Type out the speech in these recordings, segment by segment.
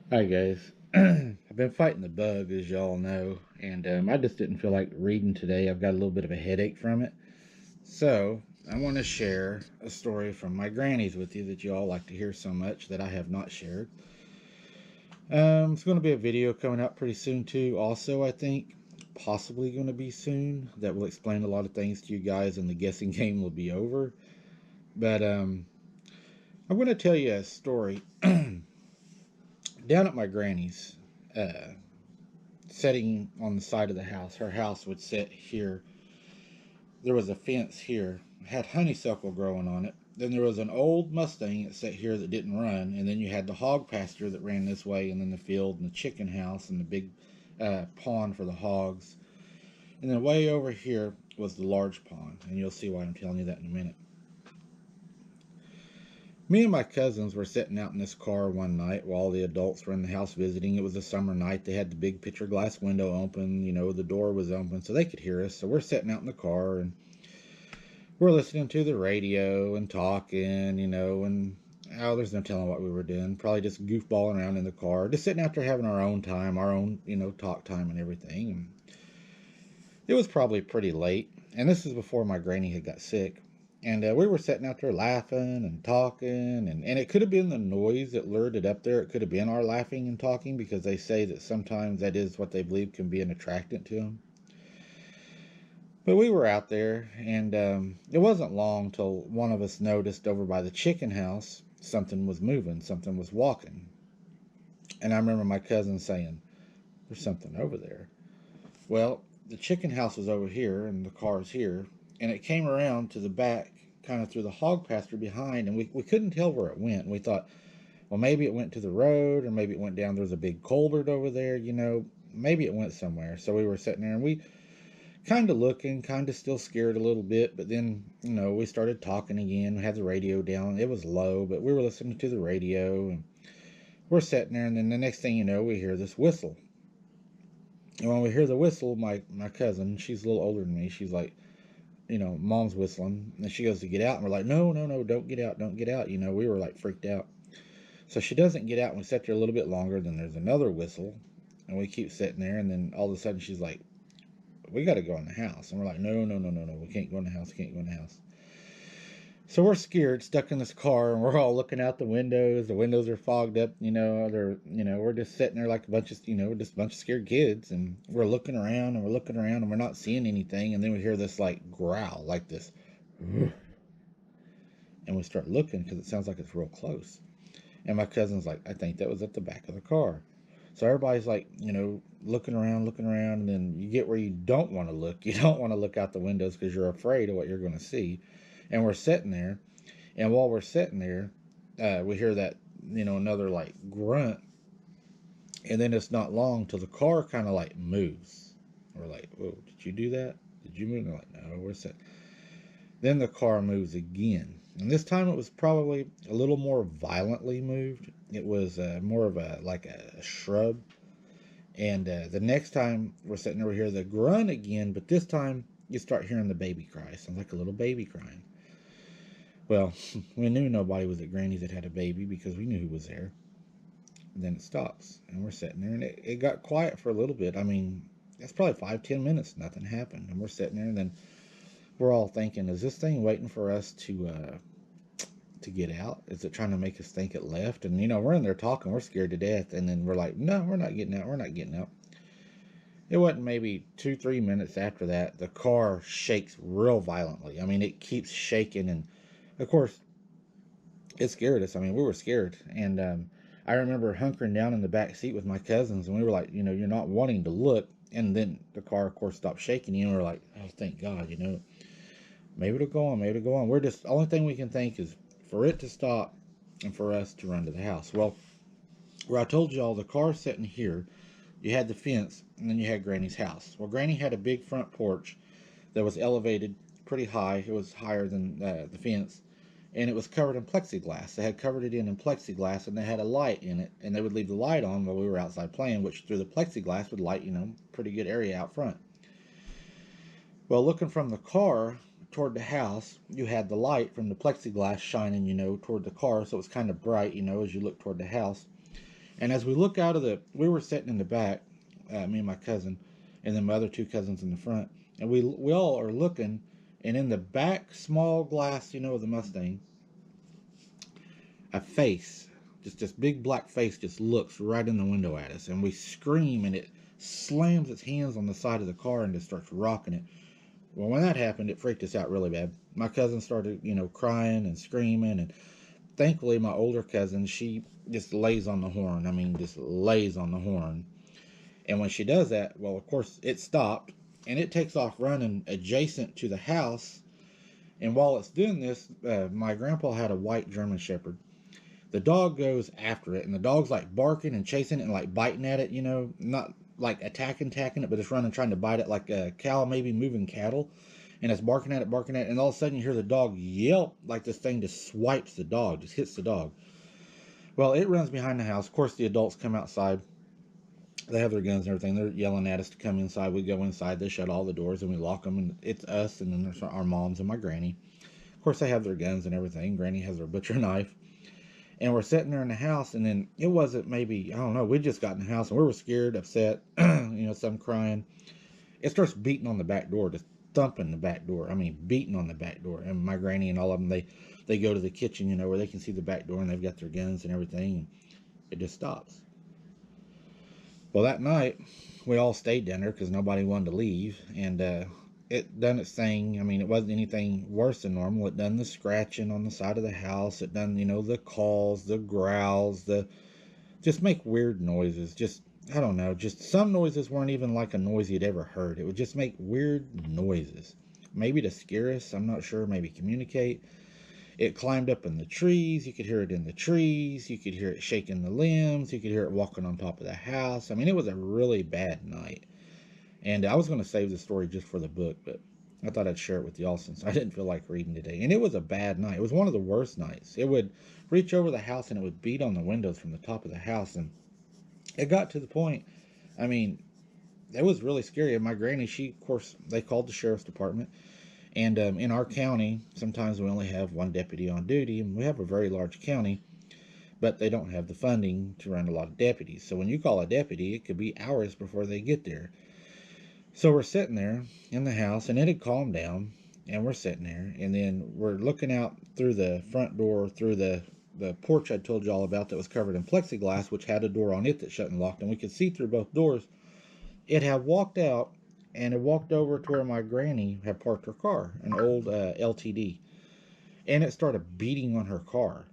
Hi guys. I've been fighting the bug, as y'all know, and I just didn't feel like reading today. I've got a little bit of a headache from it. So, I want to share a story from my grannies with you that you all like to hear so much that I have not shared. It's going to be a video coming out pretty soon, too. Also, I think possibly going to be soon that will explain a lot of things to you guys, and the guessing game will be over. But I'm going to tell you a story down at my granny's. Uh, Setting on the side of the house. Her house would sit here. There was a fence here, it had honeysuckle growing on it. Then there was an old Mustang that sat here that didn't run, and then you had the hog pasture that ran this way, and then the field and the chicken house and the big pond for the hogs. And then way over here was the large pond, and you'll see why I'm telling you that in a minute. Me and my cousins were sitting out in this car one night while all the adults were in the house visiting. It was a summer night. They had the big picture glass window open. The door was open so they could hear us. So we're sitting out in the car and we're listening to the radio and talking, and oh, there's no telling what we were doing. Probably just goofballing around in the car, just sitting out there having our own time, our own, talk time and everything. And it was probably pretty late. And this is before my granny had got sick. And we were sitting out there laughing and talking, and it could have been the noise that lured it up there. It could have been our laughing and talking because they say that sometimes that is what they believe can be an attractant to them. But we were out there, and it wasn't long till one of us noticed over by the chicken house something was moving, something was walking. And I remember my cousin saying, "There's something over there." Well, the chicken house was over here and the car's here, and it came around to the back, kind of through the hog pasture behind, and we couldn't tell where it went. And we thought, well, maybe it went to the road, or maybe it went down. There's a big culvert over there, maybe it went somewhere. So we were sitting there and we kind of looking, kind of still scared a little bit, but then, we started talking again. We had the radio down. It was low, but we were listening to the radio, and we're sitting there, and then the next thing you know, we hear this whistle. And when we hear the whistle, my cousin, she's a little older than me, she's like, Mom's whistling, and she goes to get out, and we're like, no, no, no, don't get out, don't get out. We were like freaked out. So she doesn't get out, and we sit there a little bit longer. Then there's another whistle, and we keep sitting there, and then all of a sudden she's like, we got to go in the house. And we're like, no, no, no, no, no, we can't go in the house, we can't go in the house. So we're scared, stuck in this car, and we're all looking out the windows. The windows are fogged up, we're just sitting there like a bunch of, just a bunch of scared kids, and we're looking around and we're looking around and we're not seeing anything. And then we hear this like growl, like this, and we start looking because it sounds like it's real close. And my cousin's like, I think that was at the back of the car. So everybody's like, looking around, and then you get where you don't want to look. You don't want to look out the windows because you're afraid of what you're going to see. And we're sitting there, and while we're sitting there, we hear that, another like grunt, and then it's not long till the car kind of like moves. We're like, whoa, did you do that? Did you move? And they're like, no, we're sitting. Then the car moves again. And this time it was probably a little more violently moved. It was more of a like a shrub. And the next time we're sitting over here, the grunt again, but this time you start hearing the baby cry. Sounds like a little baby crying. Well, we knew nobody was at Granny's that had a baby because we knew who was there. And then it stops, and we're sitting there, and it got quiet for a little bit. I mean, that's probably 5-10 minutes. Nothing happened, and we're sitting there, and then we're all thinking, is this thing waiting for us to get out? Is it trying to make us think it left? And we're in there talking, we're scared to death, and then we're like, no, we're not getting out, we're not getting out. It wasn't maybe 2-3 minutes after that, the car shakes real violently. I mean, it keeps shaking, and of course, it scared us. I mean, we were scared, and I remember hunkering down in the back seat with my cousins, and we were like, you're not wanting to look. And then the car, of course, stopped shaking, and we were like, oh, thank God, maybe it'll go on, maybe it'll go on. We're just, the only thing we can think is for it to stop and for us to run to the house. Well, where I told y'all the car sitting here, you had the fence, and then you had Granny's house. Well, Granny had a big front porch that was elevated pretty high. It was higher than the fence, and it was covered in plexiglass. They had covered it in plexiglass, and they had a light in it, and they would leave the light on while we were outside playing, which through the plexiglass would light, pretty good area out front. Well, looking from the car toward the house, you had the light from the plexiglass shining, toward the car, so it was kind of bright, as you look toward the house. And as we look out of we were sitting in the back, me and my cousin, and then my other two cousins in the front, and we all are looking, and in the back small glass, of the Mustang, a face, just this big black face, just looks right in the window at us, and we scream, and it slams its hands on the side of the car and just starts rocking it. Well, when that happened, it freaked us out really bad. My cousin started, crying and screaming, and thankfully, my older cousin, she just lays on the horn. I mean, just lays on the horn. And when she does that, well, of course, it stopped, and it takes off running adjacent to the house. And while it's doing this, my grandpa had a white German Shepherd. The dog goes after it, and the dog's like barking and chasing it and like biting at it, not like attacking it, but it's running, trying to bite it like a cow maybe moving cattle. And it's barking at it, and all of a sudden you hear the dog yelp like this thing just swipes the dog, just hits the dog. Well, it runs behind the house. Of course, the adults come outside. They have their guns and everything. They're yelling at us to come inside. We go inside. They shut all the doors and we lock them. And it's us, and then there's our moms and my granny. Of course, they have their guns and everything. Granny has her butcher knife. And we're sitting there in the house, and then it wasn't maybe, I don't know, we just got in the house, and we were scared, upset, some crying. It starts beating on the back door, just thumping the back door. I mean, beating on the back door. And my granny and all of them, they go to the kitchen, where they can see the back door, and they've got their guns and everything. And it just stops. Well, that night, we all stayed down there because nobody wanted to leave. And it done its thing. I mean, it wasn't anything worse than normal. It done the scratching on the side of the house. It done, the calls, the growls, just make weird noises. Just, I don't know, just some noises weren't even like a noise you'd ever heard. It would just make weird noises. Maybe to scare us, I'm not sure, maybe communicate. It climbed up in the trees. You could hear it in the trees. You could hear it shaking the limbs. You could hear it walking on top of the house. I mean, it was a really bad night. And I was going to save the story just for the book, but I thought I'd share it with y'all since I didn't feel like reading today. And it was a bad night. It was one of the worst nights. It would reach over the house and it would beat on the windows from the top of the house. And it got to the point, I mean, it was really scary. And my granny, of course, they called the sheriff's department. And in our county, sometimes we only have one deputy on duty. And we have a very large county, but they don't have the funding to run a lot of deputies. So when you call a deputy, it could be hours before they get there. So we're sitting there in the house, and it had calmed down, and we're sitting there, and then we're looking out through the front door, through the porch I told you all about that was covered in plexiglass, which had a door on it that shut and locked, and we could see through both doors. It had walked out, and it walked over to where my granny had parked her car, an old LTD, and it started beating on her car.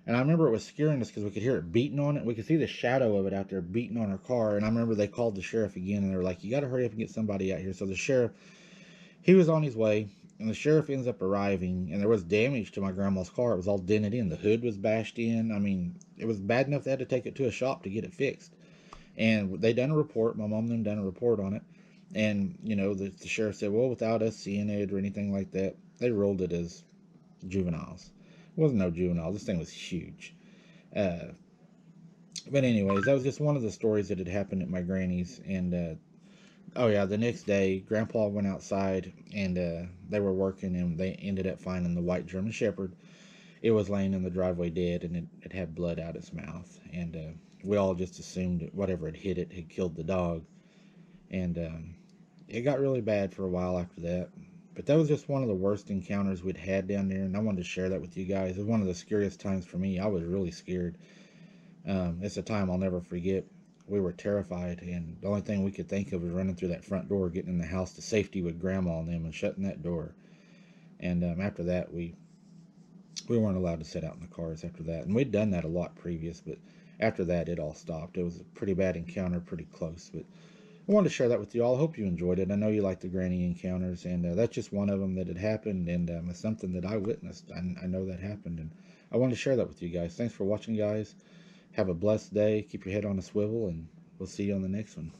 And I remember it was scaring us because we could hear it beating on it. We could see the shadow of it out there beating on her car. And I remember they called the sheriff again, and they were like, you got to hurry up and get somebody out here. So the sheriff, he was on his way, and the sheriff ends up arriving, and there was damage to my grandma's car. It was all dented in. The hood was bashed in. I mean, it was bad enough they had to take it to a shop to get it fixed. And they done a report. My mom and them done a report on it. And, the sheriff said, well, without us seeing it or anything like that, they ruled it as juveniles. It wasn't no juvenile. This thing was huge. But anyways, that was just one of the stories that had happened at my granny's. And oh yeah, the next day, Grandpa went outside, and they were working, and they ended up finding the white German Shepherd. It was laying in the driveway dead, and it had blood out its mouth. And we all just assumed that whatever had hit it had killed the dog. And it got really bad for a while after that. But that was just one of the worst encounters we'd had down there, and I wanted to share that with you guys. It was one of the scariest times for me. I was really scared. It's a time I'll never forget. We were terrified, and the only thing we could think of was running through that front door, getting in the house to safety with Grandma and them, and shutting that door. And after that, we weren't allowed to sit out in the cars after that. And we'd done that a lot previous, but after that, it all stopped. It was a pretty bad encounter, pretty close, but I wanted to share that with you all. I hope you enjoyed it. I know you like the granny encounters, and that's just one of them that had happened, and it's something that I witnessed. I know that happened, and I wanted to share that with you guys. Thanks for watching, guys. Have a blessed day. Keep your head on a swivel, and we'll see you on the next one.